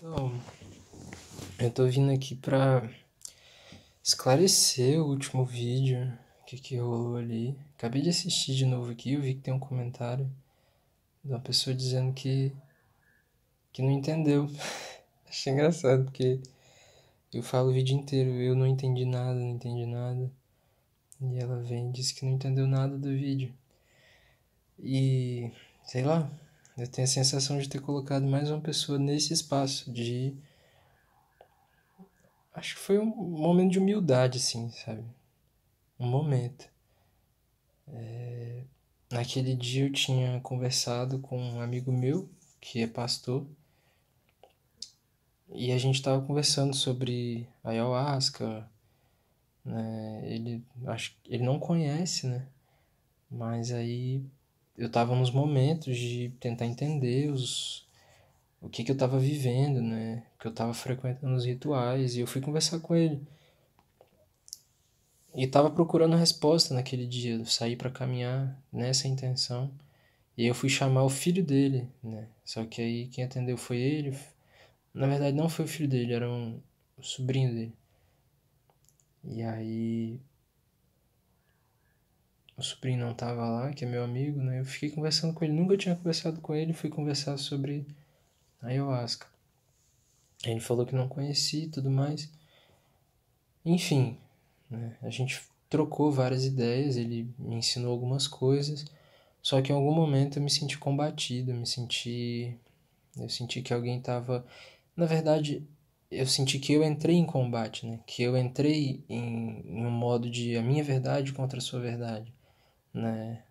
Então, eu tô vindo aqui pra esclarecer o último vídeo, o que rolou ali. Acabei de assistir de novo aqui, eu vi que tem um comentário de uma pessoa dizendo que não entendeu. Achei engraçado, porque eu falo o vídeo inteiro, eu não entendi nada, não entendi nada. E ela vem e diz que não entendeu nada do vídeo. E, sei lá, eu tenho a sensação de ter colocado mais uma pessoa nesse espaço de... Acho que foi um momento de humildade, assim, sabe? Um momento. Naquele dia eu tinha conversado com um amigo meu, que é pastor, e a gente estava conversando sobre ayahuasca, né? Ele não conhece, né? Mas aí eu estava nos momentos de tentar entender o que eu estava vivendo, né? Que eu estava frequentando os rituais, e eu fui conversar com ele. E estava procurando resposta naquele dia, eu saí para caminhar nessa intenção. E eu fui chamar o filho dele, né? Só que aí quem atendeu foi ele. Na verdade não foi o filho dele, era o sobrinho dele. E aí o sobrinho não tava lá, que é meu amigo, né? Eu fiquei conversando com ele, nunca tinha conversado com ele, fui conversar sobre ayahuasca. Ele falou que não conhecia e tudo mais. Enfim, né? A gente trocou várias ideias, ele me ensinou algumas coisas. Só que em algum momento eu me senti combatido, eu senti que alguém tava... Na verdade, eu senti que eu entrei em combate, né? Que eu entrei em um modo de a minha verdade contra a sua verdade, né?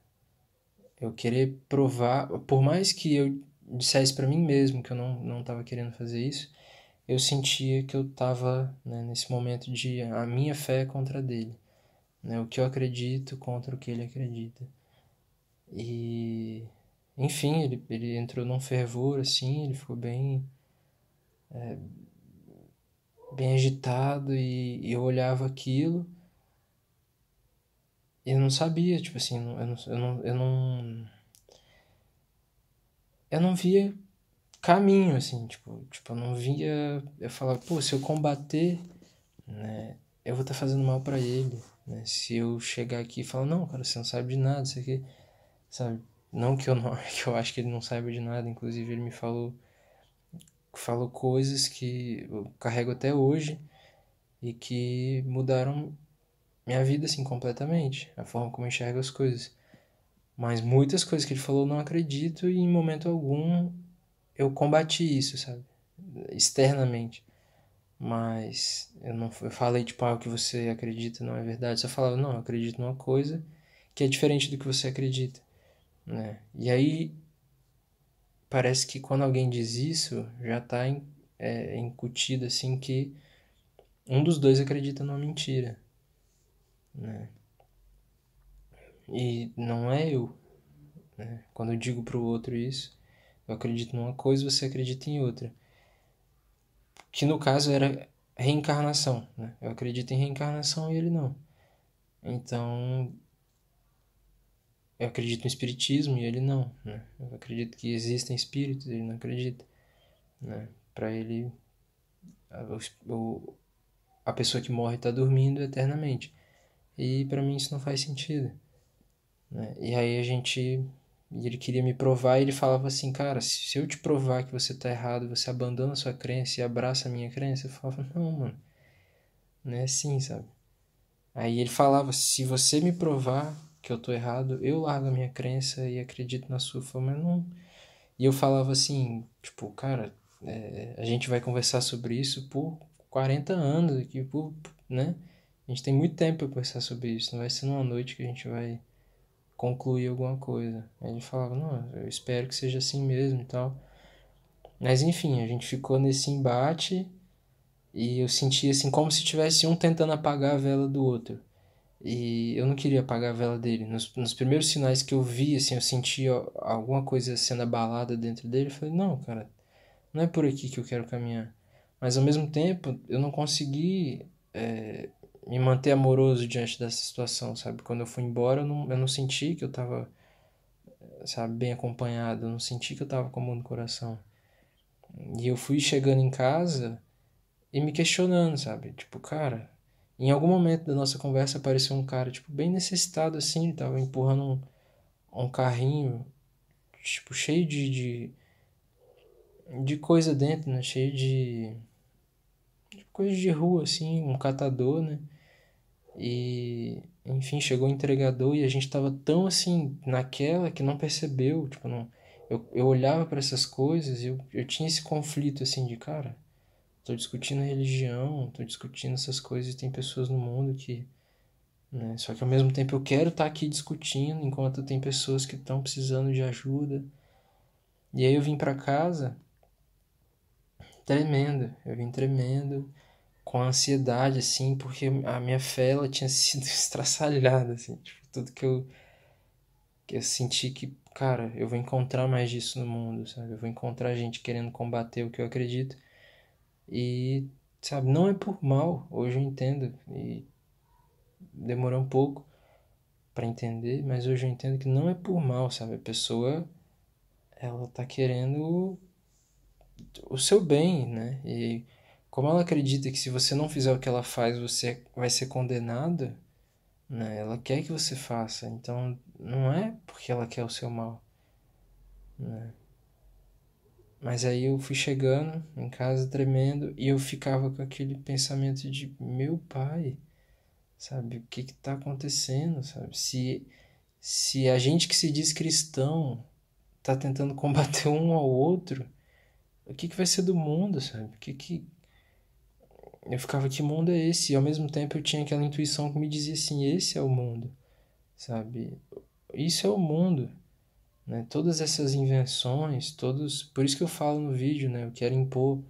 Eu querer provar, por mais que eu dissesse para mim mesmo que eu não tava querendo fazer isso, eu sentia que eu tava, né, nesse momento de a minha fé contra a dele, né? O que eu acredito contra o que ele acredita. E enfim, ele entrou num fervor assim, ele ficou bem agitado e eu olhava aquilo e eu não sabia, tipo assim, eu não via caminho, assim, eu não via, eu falava, pô, se eu combater, né, eu vou estar fazendo mal pra ele, né, se eu chegar aqui e falar, não, cara, você não sabe de nada, isso aqui, sabe, não que eu não, que eu acho que ele não saiba de nada, inclusive ele me falou coisas que eu carrego até hoje e que mudaram minha vida, assim, completamente, a forma como eu enxergo as coisas. Mas muitas coisas que ele falou eu não acredito e em momento algum eu combati isso, sabe? Externamente. Mas eu não eu falei, tipo, o que você acredita não é verdade. Só falava, não, eu acredito numa coisa que é diferente do que você acredita, né? E aí parece que quando alguém diz isso, já tá incutido, assim, que um dos dois acredita numa mentira, né? E não é eu, né? Quando eu digo pro outro isso, eu acredito numa coisa, você acredita em outra. Que no caso era reencarnação, né? Eu acredito em reencarnação e ele não. Então, eu acredito no espiritismo e ele não, né? Eu acredito que existem espíritos e ele não acredita, né? Para ele, a, a pessoa que morre está dormindo eternamente. E para mim isso não faz sentido, né? E aí ele queria me provar e ele falava assim, cara, se eu te provar que você tá errado, você abandona a sua crença e abraça a minha crença, eu falava, não, mano, não é assim, sabe? Aí ele falava, se você me provar que eu tô errado, eu largo a minha crença e acredito na sua forma, mas não... E eu falava assim, tipo, cara, a gente vai conversar sobre isso por 40 anos aqui, né? A gente tem muito tempo para conversar sobre isso, não vai ser numa noite que a gente vai concluir alguma coisa. Aí ele falava, não, eu espero que seja assim mesmo e tal. Mas enfim, a gente ficou nesse embate e eu sentia assim como se tivesse um tentando apagar a vela do outro. E eu não queria apagar a vela dele. Nos primeiros sinais que eu vi, assim, eu sentia alguma coisa sendo abalada dentro dele. Eu falei, não, cara, não é por aqui que eu quero caminhar. Mas ao mesmo tempo, eu não consegui me manter amoroso diante dessa situação, sabe? Quando eu fui embora, eu não senti que eu tava, sabe, bem acompanhado. Eu não senti que eu tava com a mão no coração. E eu fui chegando em casa e me questionando, sabe? Tipo, cara, em algum momento da nossa conversa apareceu um cara, tipo, bem necessitado assim, ele tava empurrando um carrinho, tipo, cheio de coisa dentro, né? Cheio de coisa de rua, assim, um catador, né? E, enfim, chegou o entregador e a gente tava tão assim, naquela que não percebeu, tipo, não. Eu olhava para essas coisas e eu tinha esse conflito, assim, de cara, tô discutindo religião, tô discutindo essas coisas e tem pessoas no mundo que, né? Só que ao mesmo tempo eu quero estar aqui discutindo enquanto tem pessoas que estão precisando de ajuda. E aí eu vim para casa tremendo, eu vim tremendo, com ansiedade, assim, porque a minha fé, ela tinha sido estraçalhada, assim, tipo, tudo que eu senti que, cara, eu vou encontrar mais disso no mundo, sabe? Eu vou encontrar gente querendo combater o que eu acredito e, sabe, não é por mal, hoje eu entendo e demorou um pouco para entender, mas hoje eu entendo que não é por mal, sabe? A pessoa, ela tá querendo o seu bem, né? E como ela acredita que se você não fizer o que ela faz, você vai ser condenada, né? Ela quer que você faça, então não é porque ela quer o seu mal, né? Mas aí eu fui chegando em casa tremendo e eu ficava com aquele pensamento de meu pai, sabe? O que que tá acontecendo, sabe? Se a gente que se diz cristão tá tentando combater um ao outro, o que que vai ser do mundo, sabe? Eu ficava, que mundo é esse? E ao mesmo tempo eu tinha aquela intuição que me dizia assim, esse é o mundo, sabe? Isso é o mundo, né? Todas essas invenções, todos, por isso que eu falo no vídeo, né? Eu quero impor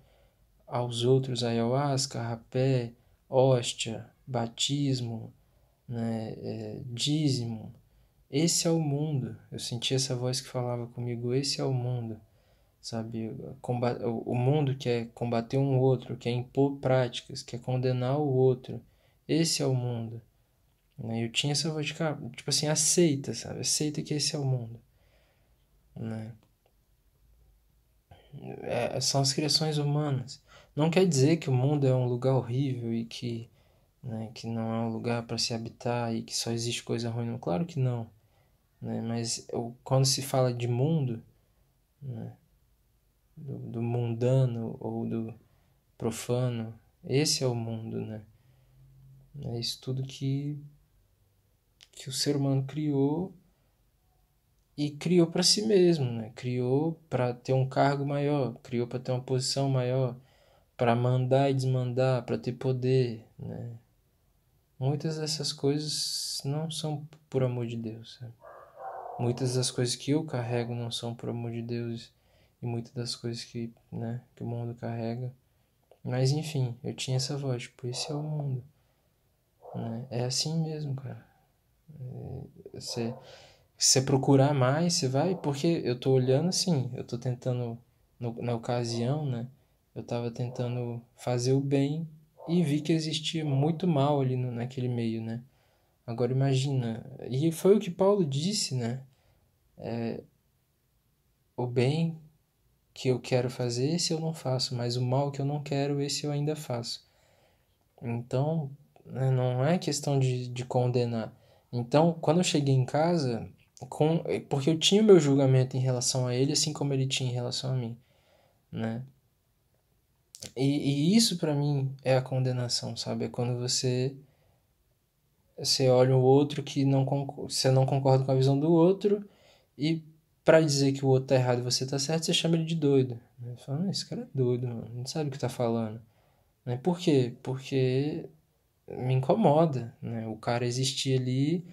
aos outros ayahuasca, rapé, hóstia, batismo, né? Dízimo. Esse é o mundo. Eu senti essa voz que falava comigo, esse é o mundo, sabe? O mundo quer combater um outro, quer impor práticas, quer condenar o outro. Esse é o mundo, né? Eu tinha essa voz de cara, tipo assim, aceita, sabe? Aceita que esse é o mundo, né? São as criações humanas. Não quer dizer que o mundo é um lugar horrível e que, né, que não é um lugar para se habitar e que só existe coisa ruim. Não, claro que não, né? Mas quando se fala de mundo, né, do mundano ou do profano, esse é o mundo, né? É isso tudo que o ser humano criou e criou para si mesmo, né? Criou para ter um cargo maior, criou para ter uma posição maior, para mandar e desmandar, para ter poder, né? Muitas dessas coisas não são por amor de Deus, sabe? Muitas das coisas que eu carrego não são por amor de Deus e muitas das coisas que, né, que o mundo carrega. Mas enfim, eu tinha essa voz, tipo, esse é o mundo, né? É assim mesmo, cara. Você, você procurar mais, você vai, porque eu tô olhando assim, eu tô tentando, na ocasião, né? Eu tava tentando fazer o bem e vi que existia muito mal ali naquele meio, né? Agora imagina, e foi o que Paulo disse, né? O bem que eu quero fazer, esse eu não faço, mas o mal que eu não quero, esse eu ainda faço. Então, né, não é questão de condenar. Então, quando eu cheguei em casa, porque eu tinha o meu julgamento em relação a ele, assim como ele tinha em relação a mim, né? E isso pra mim é a condenação, sabe? É quando você olha o outro que você não concorda com a visão do outro e pra dizer que o outro tá errado e você tá certo, você chama ele de doido. Né? Fala, esse cara é doido, mano, não sabe o que tá falando. Né? Por quê? Porque me incomoda, né? O cara existir ali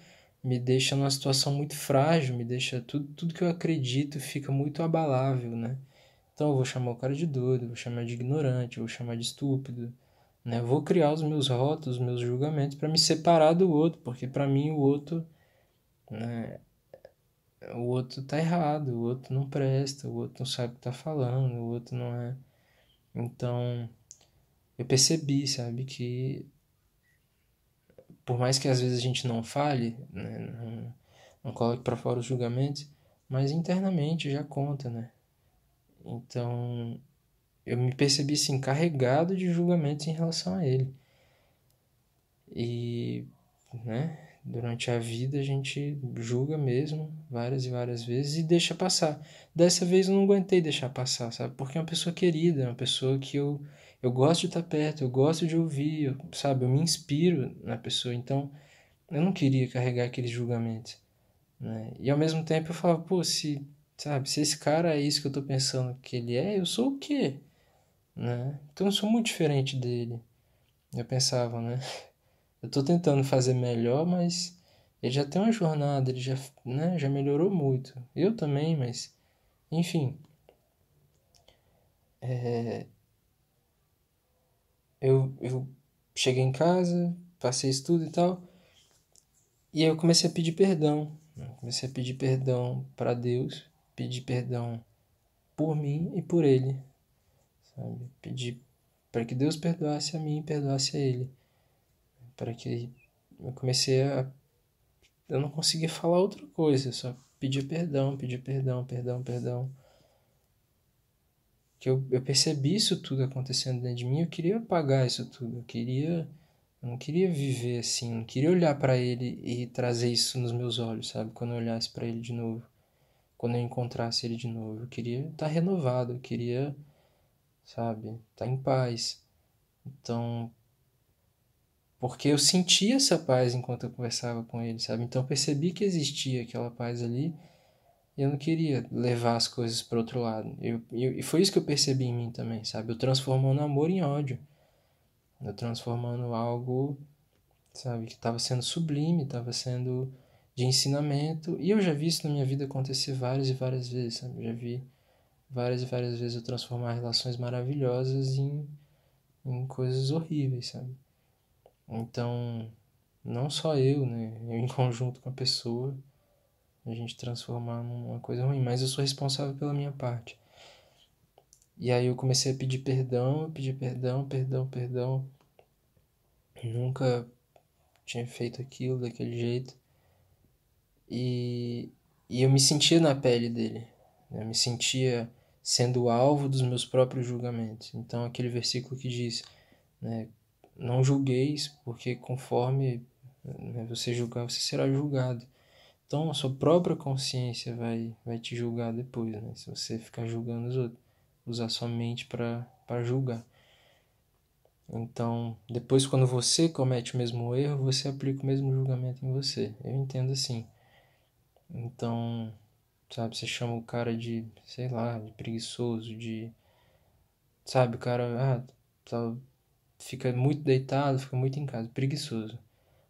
me deixa numa situação muito frágil, me deixa tudo que eu acredito fica muito abalável, né? Então eu vou chamar o cara de doido, vou chamar de ignorante, vou chamar de estúpido, né? Eu vou criar os meus rótulos, os meus julgamentos para me separar do outro, porque para mim o outro, né? O outro tá errado, o outro não presta, o outro não sabe o que tá falando, o outro não é. Então eu percebi, sabe, que por mais que às vezes a gente não fale, né, não coloque para fora os julgamentos, mas internamente já conta, né? Então, eu me percebi assim, carregado de julgamentos em relação a ele. E, né, durante a vida a gente julga mesmo várias e várias vezes e deixa passar. Dessa vez eu não aguentei deixar passar, sabe? Porque é uma pessoa querida, é uma pessoa que eu gosto de estar perto, eu gosto de ouvir, sabe? Eu me inspiro na pessoa, então eu não queria carregar aqueles julgamentos, né? E ao mesmo tempo eu falava, pô, sabe, se esse cara é isso que eu tô pensando que ele é, eu sou o quê? Né? Então eu sou muito diferente dele. Eu pensava, né? Eu tô tentando fazer melhor, mas ele já tem uma jornada, ele já, né, já melhorou muito. Eu também, mas enfim, eu cheguei em casa, passei isso tudo e tal, e aí eu comecei a pedir perdão, né? Comecei a pedir perdão para Deus, pedir perdão por mim e por ele, sabe? Pedir para que Deus perdoasse a mim e perdoasse a ele, para que eu comecei a eu não conseguia falar outra coisa, só pedir perdão, perdão, perdão. Que eu percebi isso tudo acontecendo dentro de mim, eu queria apagar isso tudo, eu não queria viver assim, não queria olhar para ele e trazer isso nos meus olhos, sabe? Quando eu olhasse para ele de novo, quando eu encontrasse ele de novo, eu queria estar renovado, eu queria, sabe, estar em paz. Então, porque eu sentia essa paz enquanto eu conversava com ele, sabe? Então eu percebi que existia aquela paz ali. E eu não queria levar as coisas para outro lado. E foi isso que eu percebi em mim também, sabe? Eu transformando amor em ódio. Eu transformando algo, sabe, que estava sendo sublime, estava sendo de ensinamento. E eu já vi isso na minha vida acontecer várias e várias vezes, sabe? Eu já vi várias e várias vezes eu transformar relações maravilhosas em coisas horríveis, sabe? Então, não só eu, né? Eu em conjunto com a pessoa, a gente transformar numa coisa ruim, mas eu sou responsável pela minha parte. E aí eu comecei a pedir perdão, perdão, perdão. Nunca tinha feito aquilo daquele jeito. E, e eu me sentia na pele dele. Eu me sentia sendo alvo dos meus próprios julgamentos. Então aquele versículo que diz, né, não julgueis, porque conforme, né, você julgar, você será julgado. Então a sua própria consciência vai te julgar depois, né? Se você ficar julgando os outros, usar sua mente para julgar. Então, depois quando você comete o mesmo erro, você aplica o mesmo julgamento em você. Eu entendo assim. Então, sabe, você chama o cara de, sei lá, de preguiçoso, de, sabe, o cara, tá, fica muito deitado, fica muito em casa, preguiçoso.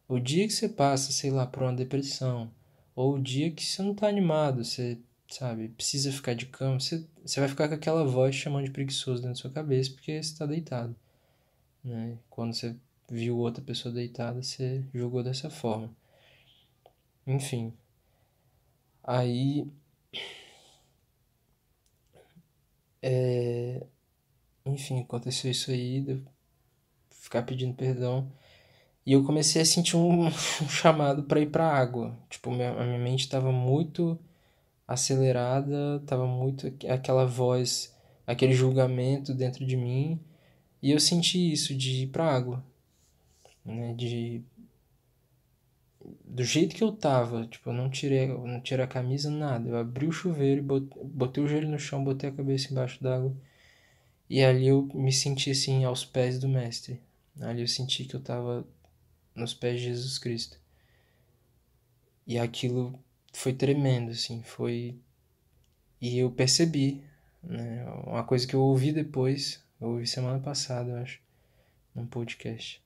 O dia que você passa, sei lá, por uma depressão, ou o dia que você não tá animado, você, sabe, precisa ficar de cama, você vai ficar com aquela voz chamando de preguiçoso dentro da sua cabeça porque você tá deitado, né? Quando você viu outra pessoa deitada, você julgou dessa forma. Enfim, aí, enfim, aconteceu isso aí, de eu ficar pedindo perdão. E eu comecei a sentir um chamado para ir para água. Tipo, a minha mente estava muito acelerada, estava muito aquela voz, aquele julgamento dentro de mim. E eu senti isso de ir para água, né? Do jeito que eu tava, tipo, eu não tirei a camisa, nada. Eu abri o chuveiro, botei o joelho no chão, botei a cabeça embaixo d'água. E ali eu me senti assim aos pés do mestre. Ali eu senti que eu tava nos pés de Jesus Cristo. E aquilo foi tremendo, assim, foi. E eu percebi, né? Uma coisa que eu ouvi depois, eu ouvi semana passada, eu acho, num podcast.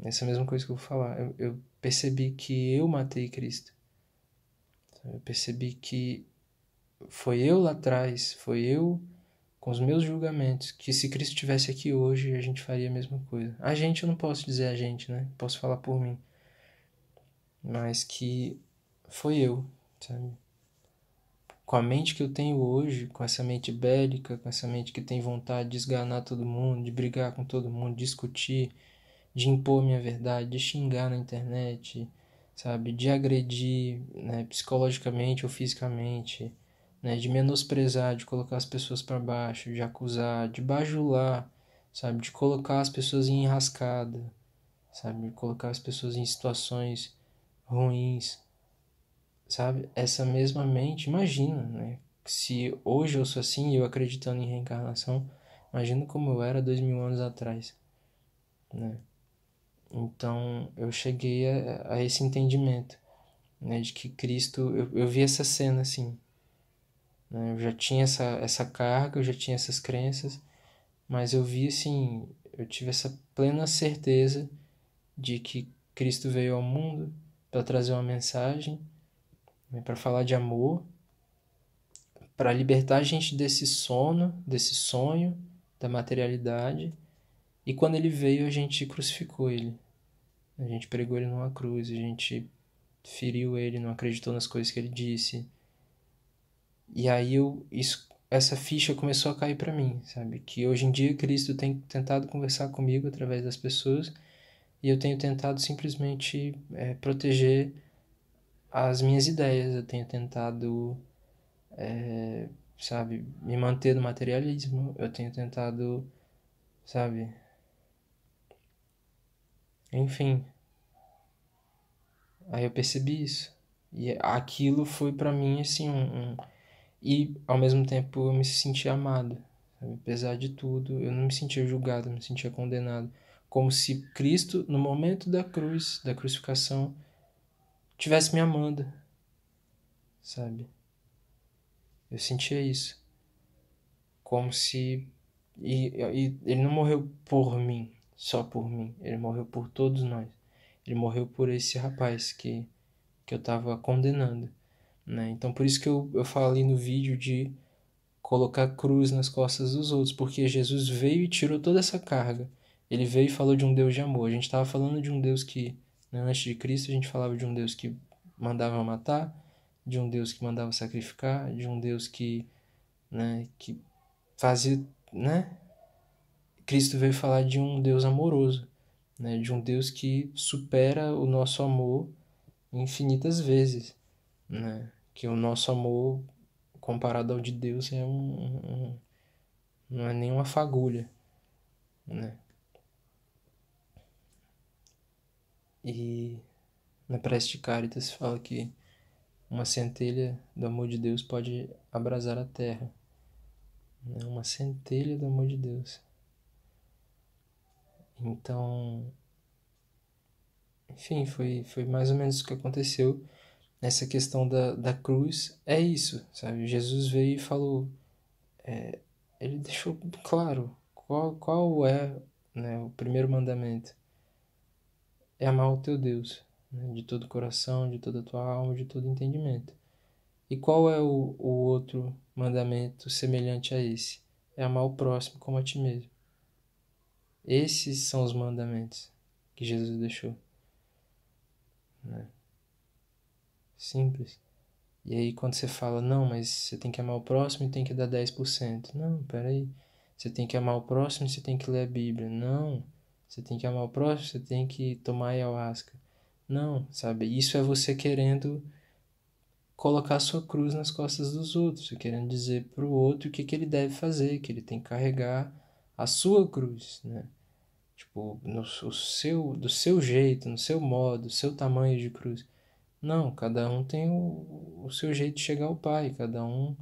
Essa mesma coisa que eu vou falar. Eu percebi que eu matei Cristo. Eu percebi que foi eu lá atrás, foi eu com os meus julgamentos, que se Cristo estivesse aqui hoje, a gente faria a mesma coisa. A gente, eu não posso dizer a gente, né? Posso falar por mim. Mas que foi eu, sabe? Com a mente que eu tenho hoje, com essa mente bélica, com essa mente que tem vontade de esganar todo mundo, de brigar com todo mundo, discutir, de impor minha verdade, de xingar na internet, sabe? De agredir, né, psicologicamente ou fisicamente, né? De menosprezar, de colocar as pessoas para baixo, de acusar, de bajular, sabe? De colocar as pessoas em enrascada, sabe? De colocar as pessoas em situações ruins, sabe? Essa mesma mente, imagina, né? Se hoje eu sou assim, eu acreditando em reencarnação, imagina como eu era 2000 anos atrás, né? Então eu cheguei a esse entendimento, né? De que Cristo, eu vi essa cena assim, né? Eu já tinha essa carga, eu já tinha essas crenças, mas eu vi assim, eu tive essa plena certeza de que Cristo veio ao mundo para trazer uma mensagem, né? Para falar de amor, para libertar a gente desse sono, desse sonho, da materialidade. E quando ele veio, a gente crucificou ele. A gente pregou ele numa cruz, a gente feriu ele, não acreditou nas coisas que ele disse. E aí essa ficha começou a cair para mim, sabe? Que hoje em dia Cristo tem tentado conversar comigo através das pessoas e eu tenho tentado simplesmente proteger as minhas ideias. Eu tenho tentado, sabe, me manter no materialismo. Eu tenho tentado, sabe, enfim. Aí eu percebi isso. E aquilo foi pra mim, assim, E ao mesmo tempo eu me senti amado. Sabe? Apesar de tudo, eu não me sentia julgado, eu não me sentia condenado. Como se Cristo, no momento da cruz, da crucificação, tivesse me amando, sabe? Eu sentia isso. Como se... E ele não morreu por mim, só por mim. Ele morreu por todos nós. Ele morreu por esse rapaz que eu tava condenando, né? Então por isso que eu falei no vídeo de colocar cruz nas costas dos outros, porque Jesus veio e tirou toda essa carga. Ele veio e falou de um Deus de amor. A gente estava falando de um Deus que, né, antes de Cristo, a gente falava de um Deus que mandava matar, de um Deus que mandava sacrificar, de um Deus que fazia, né? Cristo veio falar de um Deus amoroso, né? De um Deus que supera o nosso amor infinitas vezes, né? Que o nosso amor comparado ao de Deus é não é nem uma fagulha, né? E na prece de Caritas fala que uma centelha do amor de Deus pode abrasar a terra, né? Uma centelha do amor de Deus. Então, enfim, foi mais ou menos o que aconteceu. Essa questão da cruz é isso, sabe? Jesus veio e falou, ele deixou claro qual é, né, o primeiro mandamento. É amar o teu Deus, né, de todo o coração, de toda a tua alma, de todo entendimento. E qual é o outro mandamento semelhante a esse? É amar o próximo como a ti mesmo. Esses são os mandamentos que Jesus deixou, né? Simples. E aí quando você fala, não, mas você tem que amar o próximo e tem que dar 10%. Não, peraí. Você tem que amar o próximo e você tem que ler a Bíblia. Não. Você tem que amar o próximo, você tem que tomar ayahuasca. Não, sabe? Isso é você querendo colocar a sua cruz nas costas dos outros, você querendo dizer para o outro o que ele deve fazer, que ele tem que carregar a sua cruz, né? Tipo, do seu jeito, no seu modo, o seu tamanho de cruz. Não, cada um tem o seu jeito de chegar ao Pai, cada um,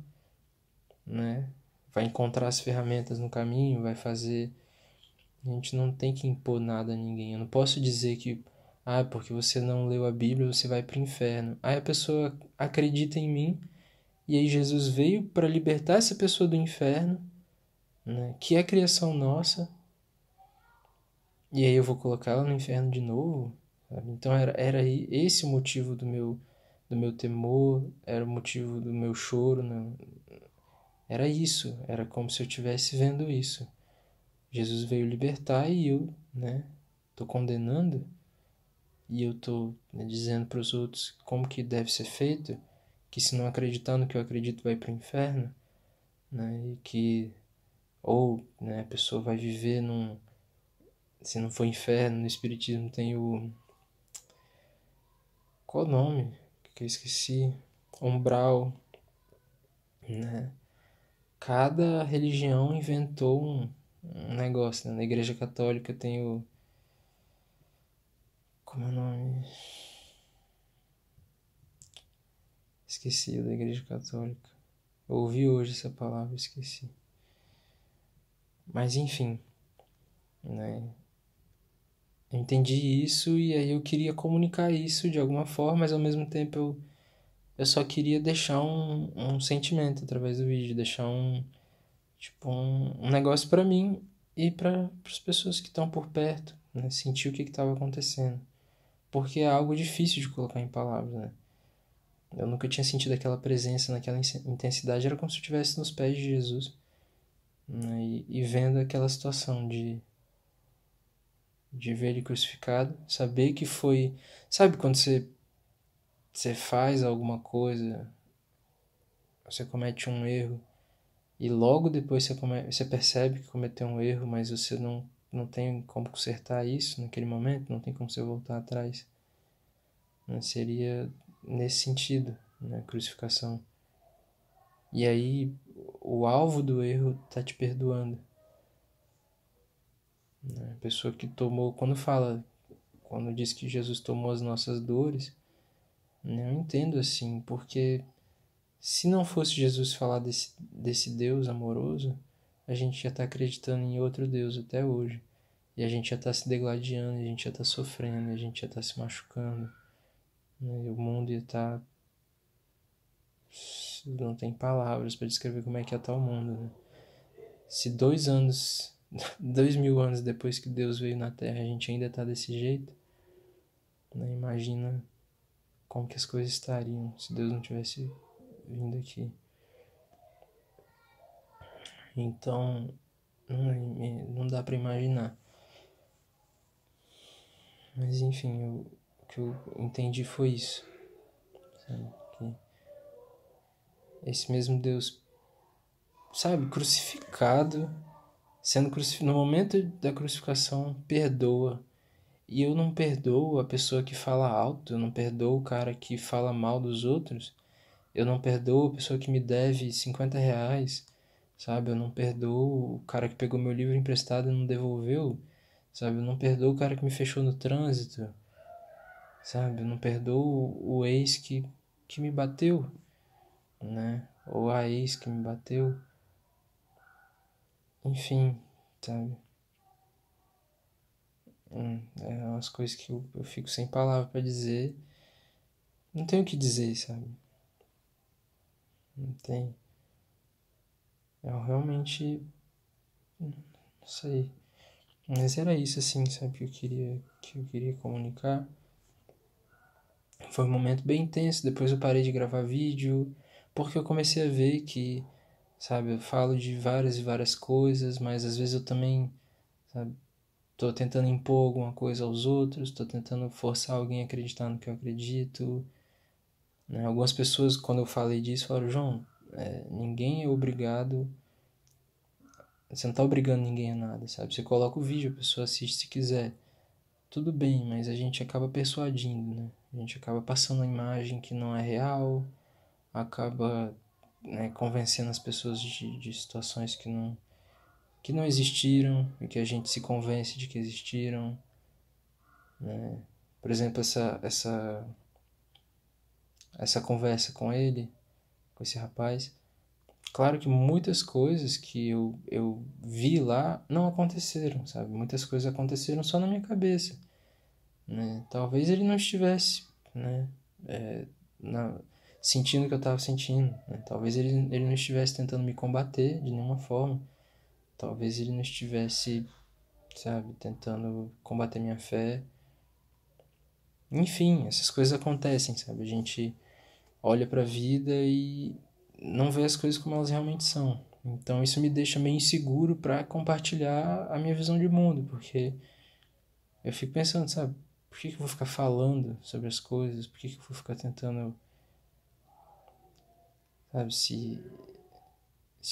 né, vai encontrar as ferramentas no caminho, vai fazer. A gente não tem que impor nada a ninguém. Eu não posso dizer que, porque você não leu a Bíblia, você vai para o inferno. Aí a pessoa acredita em mim, e aí Jesus veio para libertar essa pessoa do inferno, né, que é criação nossa, e aí eu vou colocar ela no inferno de novo, sabe? Então era esse o motivo do meu temor, era o motivo do meu choro, né? Era isso, era como se eu estivesse vendo isso. Jesus veio libertar e eu, né, tô condenando, e eu tô, né, dizendo para os outros como que deve ser feito, que se não acreditar no que eu acredito vai para o inferno, né, e que ou, né, a pessoa vai viver se não for inferno, no espiritismo tem qual o nome? Que eu esqueci, umbral, né? Cada religião inventou um negócio, né? Na Igreja Católica tem o... Como é o nome? Esqueci o da Igreja Católica. Eu ouvi hoje essa palavra, esqueci. Mas enfim, né? Eu entendi isso e aí eu queria comunicar isso de alguma forma, mas ao mesmo tempo eu só queria deixar um sentimento através do vídeo, deixar um negócio pra mim e para as pessoas que estão por perto, né? Sentir o que estava acontecendo. Porque é algo difícil de colocar em palavras, né? Eu nunca tinha sentido aquela presença naquela intensidade, era como se eu estivesse nos pés de Jesus, né? E vendo aquela situação de ver ele crucificado, saber que foi... Sabe quando você faz alguma coisa, você comete um erro, e logo depois você percebe que cometeu um erro, mas você não tem como consertar isso naquele momento, não tem como você voltar atrás. Né? Seria nesse sentido, né? Crucificação. E aí o alvo do erro tá te perdoando. Né? A pessoa que tomou, quando diz que Jesus tomou as nossas dores, né? Eu entendo assim, porque se não fosse Jesus falar desse Deus amoroso, a gente já está acreditando em outro Deus até hoje. E a gente já está se degladiando, a gente já está sofrendo, a gente já está se machucando. Né? E o mundo já está... Não tem palavras para descrever como é que está o mundo. Né? Se 2000 anos depois que Deus veio na Terra, a gente ainda está desse jeito, né? Imagina como que as coisas estariam se Deus não tivesse vindo aqui. Então, não dá para imaginar. Mas enfim, o que eu entendi foi isso. Sabe? Que esse mesmo Deus, sabe, crucificado, sendo crucificado, no momento da crucificação, perdoa. E eu não perdoo a pessoa que fala alto, eu não perdoo o cara que fala mal dos outros, eu não perdoo a pessoa que me deve R$ 50, sabe? Eu não perdoo o cara que pegou meu livro emprestado e não devolveu, sabe? Eu não perdoo o cara que me fechou no trânsito, sabe? Eu não perdoo o ex que me bateu, né? Ou a ex que me bateu. Enfim, sabe? É umas coisas que eu fico sem palavra pra dizer. Não tenho o que dizer, sabe? Não tem. Eu realmente não sei. Mas era isso, assim, sabe? Que eu queria comunicar. Foi um momento bem intenso. Depois eu parei de gravar vídeo. Porque eu comecei a ver que, sabe? Eu falo de várias e várias coisas. Mas às vezes eu também, sabe? Tô tentando impor alguma coisa aos outros. Tô tentando forçar alguém a acreditar no que eu acredito. Né? Algumas pessoas, quando eu falei disso, falaram: João, ninguém é obrigado. Você não tá obrigando ninguém a nada, sabe? Você coloca o vídeo, a pessoa assiste se quiser. Tudo bem, mas a gente acaba persuadindo, né? A gente acaba passando a imagem que não é real, acaba, né, convencendo as pessoas de situações que não existiram e que a gente se convence de que existiram, né? Por exemplo, essa conversa com ele, com esse rapaz. Claro que muitas coisas que eu vi lá não aconteceram, sabe? Muitas coisas aconteceram só na minha cabeça, né? Talvez ele não estivesse, né? É, na, sentindo o que eu estava sentindo, né? Talvez ele não estivesse tentando me combater de nenhuma forma. Talvez ele não estivesse, sabe, tentando combater minha fé. Enfim, essas coisas acontecem, sabe? A gente olha para a vida e não vê as coisas como elas realmente são. Então isso me deixa meio inseguro para compartilhar a minha visão de mundo, porque eu fico pensando, sabe, por que eu vou ficar falando sobre as coisas? Por que eu vou ficar tentando, sabe, se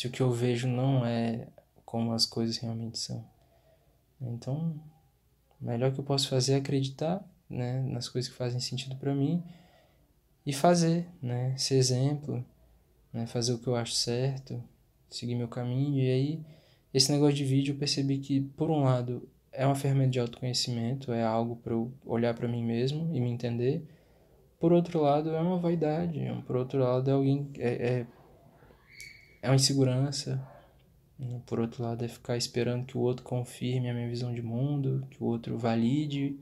o que eu vejo não é como as coisas realmente são? Então, o melhor que eu posso fazer é acreditar, né, nas coisas que fazem sentido para mim e fazer, né, ser exemplo, né? Fazer o que eu acho certo, seguir meu caminho. E aí, esse negócio de vídeo eu percebi que, por um lado, é uma ferramenta de autoconhecimento, é algo para eu olhar para mim mesmo e me entender. Por outro lado, é uma vaidade, por outro lado, é uma insegurança. Por outro lado, é ficar esperando que o outro confirme a minha visão de mundo, que o outro valide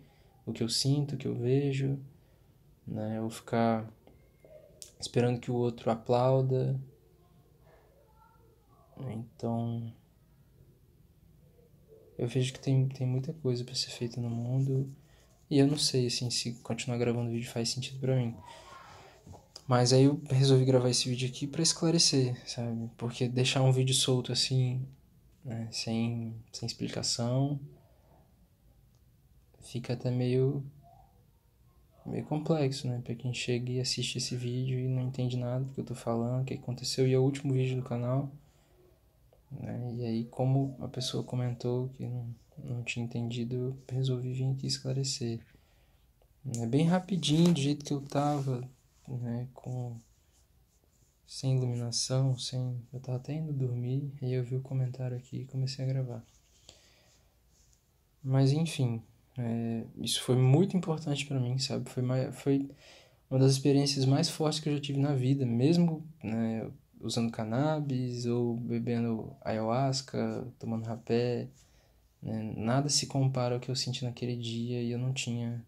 o que eu sinto, o que eu vejo, né? Ou ficar esperando que o outro aplauda. Então, eu vejo que tem muita coisa para ser feita no mundo e eu não sei, assim, se continuar gravando vídeo faz sentido para mim. Mas aí eu resolvi gravar esse vídeo aqui para esclarecer, sabe? Porque deixar um vídeo solto assim, né, sem explicação, fica até meio complexo, né? Pra quem chega e assiste esse vídeo e não entende nada do que eu tô falando, o que aconteceu, e é o último vídeo do canal, né? E aí, como a pessoa comentou que não tinha entendido, eu resolvi vir aqui esclarecer. É bem rapidinho, do jeito que eu tava, né? Sem iluminação, sem... Eu tava até indo dormir, e eu vi o comentário aqui e comecei a gravar. Mas enfim, isso foi muito importante pra mim, sabe? Foi uma das experiências mais fortes que eu já tive na vida, mesmo, né, usando cannabis ou bebendo ayahuasca, tomando rapé, né? Nada se compara ao que eu senti naquele dia e eu não tinha,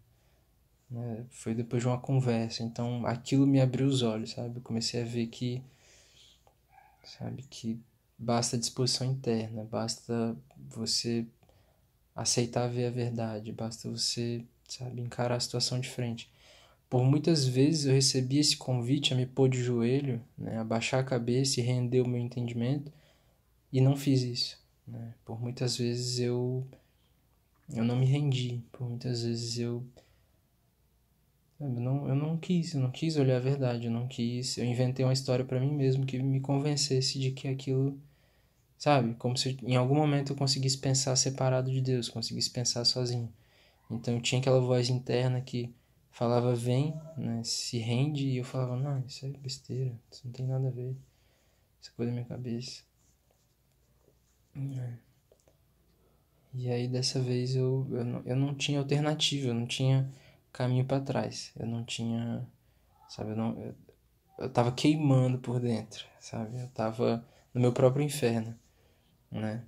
né? Foi depois de uma conversa, então aquilo me abriu os olhos, sabe? Eu comecei a ver que, sabe, que basta disposição interna, basta você aceitar ver a verdade, basta você, sabe, encarar a situação de frente. Por muitas vezes eu recebi esse convite a me pôr de joelho, né, abaixar a cabeça e render o meu entendimento, e não fiz isso, né? Por muitas vezes eu não me rendi, por muitas vezes sabe, eu não quis olhar a verdade, eu inventei uma história para mim mesmo que me convencesse de que aquilo, sabe, como se em algum momento eu conseguisse pensar separado de Deus, conseguisse pensar sozinho. Então eu tinha aquela voz interna que falava vem, né, se rende, e eu falava, não, isso é besteira, isso não tem nada a ver, isso é coisa da minha cabeça. E aí dessa vez eu não tinha alternativa, eu não tinha caminho para trás, eu não tinha, sabe, eu tava queimando por dentro, sabe, eu tava no meu próprio inferno, né,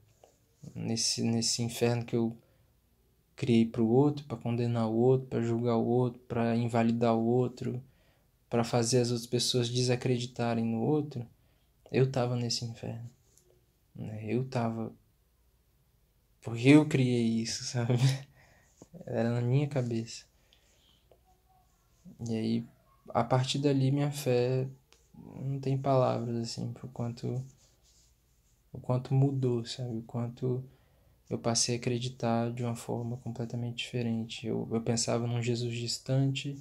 nesse inferno que eu criei pro outro, para condenar o outro, para julgar o outro, para invalidar o outro, para fazer as outras pessoas desacreditarem no outro, eu tava nesse inferno, né? Eu tava porque eu criei isso, sabe? Era na minha cabeça. E aí, a partir dali, minha fé não tem palavras assim pro o quanto mudou, sabe? O quanto eu passei a acreditar de uma forma completamente diferente. Eu pensava num Jesus distante,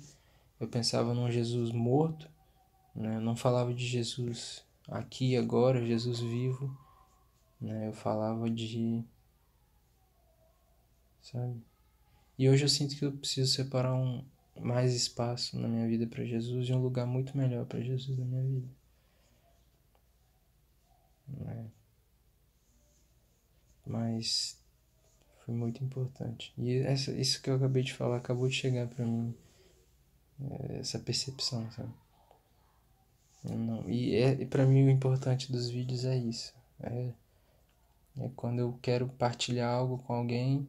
eu pensava num Jesus morto, né? Eu não falava de Jesus aqui e agora, Jesus vivo, né? Eu falava de, sabe? E hoje eu sinto que eu preciso separar mais espaço na minha vida para Jesus e um lugar muito melhor para Jesus na minha vida, né? Mas foi muito importante. E isso que eu acabei de falar acabou de chegar para mim, essa percepção, sabe? Não, e para mim o importante dos vídeos é isso. É quando eu quero partilhar algo com alguém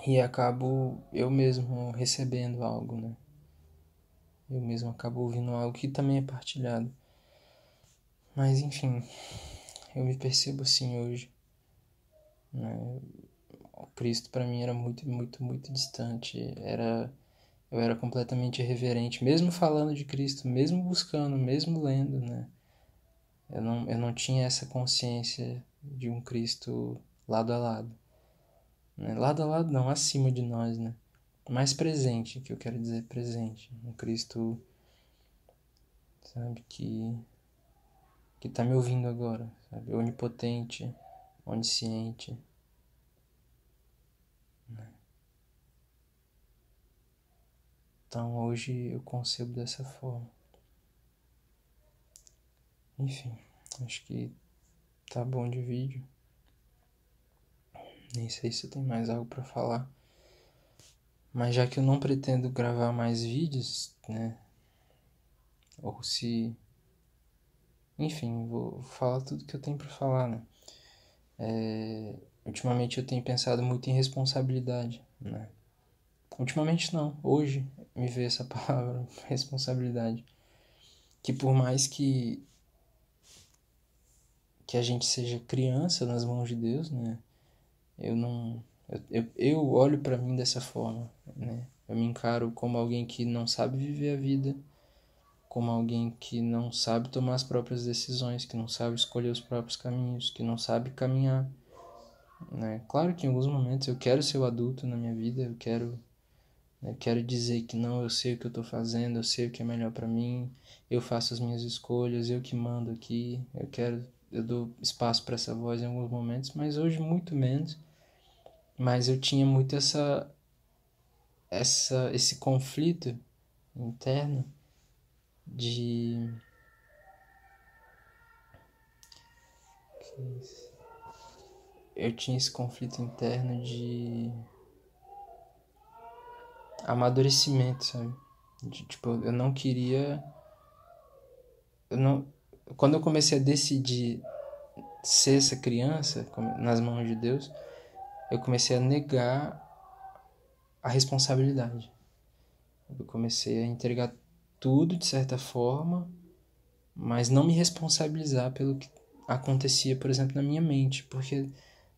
e acabo eu mesmo recebendo algo, né? Eu mesmo acabo ouvindo algo que também é partilhado. Mas enfim, eu me percebo assim hoje, né? O Cristo para mim era muito, muito, muito distante. Eu era completamente irreverente, mesmo falando de Cristo, mesmo buscando, mesmo lendo, né? Eu não tinha essa consciência de um Cristo lado a lado, né? Lado a lado não, acima de nós, né? Mais presente, que eu quero dizer presente. Um Cristo, sabe, que tá me ouvindo agora, sabe? Onipotente, onisciente, né? Então hoje eu concebo dessa forma. Enfim, acho que tá bom de vídeo. Nem sei se tem mais algo pra falar. Mas já que eu não pretendo gravar mais vídeos, né? Ou se... Enfim, vou falar tudo que eu tenho pra falar, né? Ultimamente eu tenho pensado muito em responsabilidade, né? Ultimamente não, hoje me veio essa palavra, responsabilidade. Que por mais que a gente seja criança nas mãos de Deus, né? Eu não... Eu olho pra mim dessa forma, né? Eu me encaro como alguém que não sabe viver a vida, como alguém que não sabe tomar as próprias decisões, que não sabe escolher os próprios caminhos, que não sabe caminhar, né? Claro que em alguns momentos eu quero ser o adulto na minha vida, eu quero dizer que não, eu sei o que eu tô fazendo, eu sei o que é melhor pra mim, eu faço as minhas escolhas, eu que mando aqui, eu dou espaço pra essa voz em alguns momentos, mas hoje muito menos. Mas eu tinha muito esse conflito interno de... Eu tinha esse conflito interno de amadurecimento, sabe? Tipo, eu não queria... Eu não... Quando eu comecei a decidir ser essa criança nas mãos de Deus, eu comecei a negar a responsabilidade. Eu comecei a entregar tudo de certa forma, mas não me responsabilizar pelo que acontecia, por exemplo, na minha mente, porque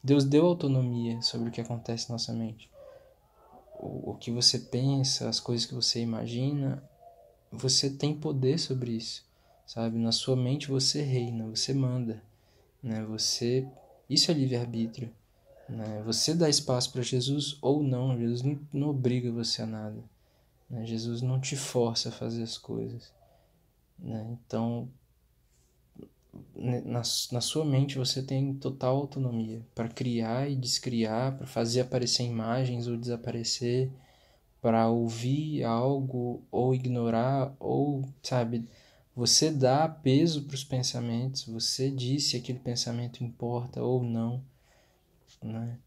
Deus deu autonomia sobre o que acontece na nossa mente. O que você pensa, as coisas que você imagina, você tem poder sobre isso, sabe? Na sua mente você reina, você manda, né? Isso é livre-arbítrio, né? Você dá espaço para Jesus ou não, Jesus não obriga você a nada, né? Jesus não te força a fazer as coisas, né? Então, na sua mente você tem total autonomia para criar e descriar, para fazer aparecer imagens ou desaparecer, para ouvir algo ou ignorar, ou, sabe, você dá peso para os pensamentos, você diz se aquele pensamento importa ou não, né?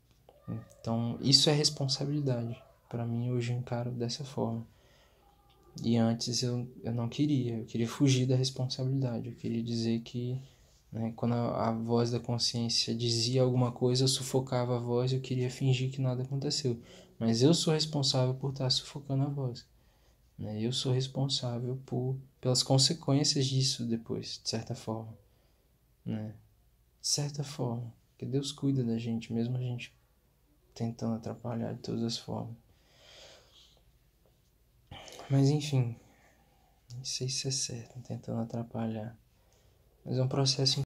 Então, isso é responsabilidade. Para mim, hoje eu encaro dessa forma. E antes eu não queria, eu queria fugir da responsabilidade, eu queria dizer que, né, quando a voz da consciência dizia alguma coisa, eu sufocava a voz, eu queria fingir que nada aconteceu. Mas eu sou responsável por estar sufocando a voz, né? Eu sou responsável pelas consequências disso depois, de certa forma, né? De certa forma, porque Deus cuida da gente, mesmo a gente tentando atrapalhar de todas as formas. Mas enfim, não sei se é certo, tentando atrapalhar. Mas é um processo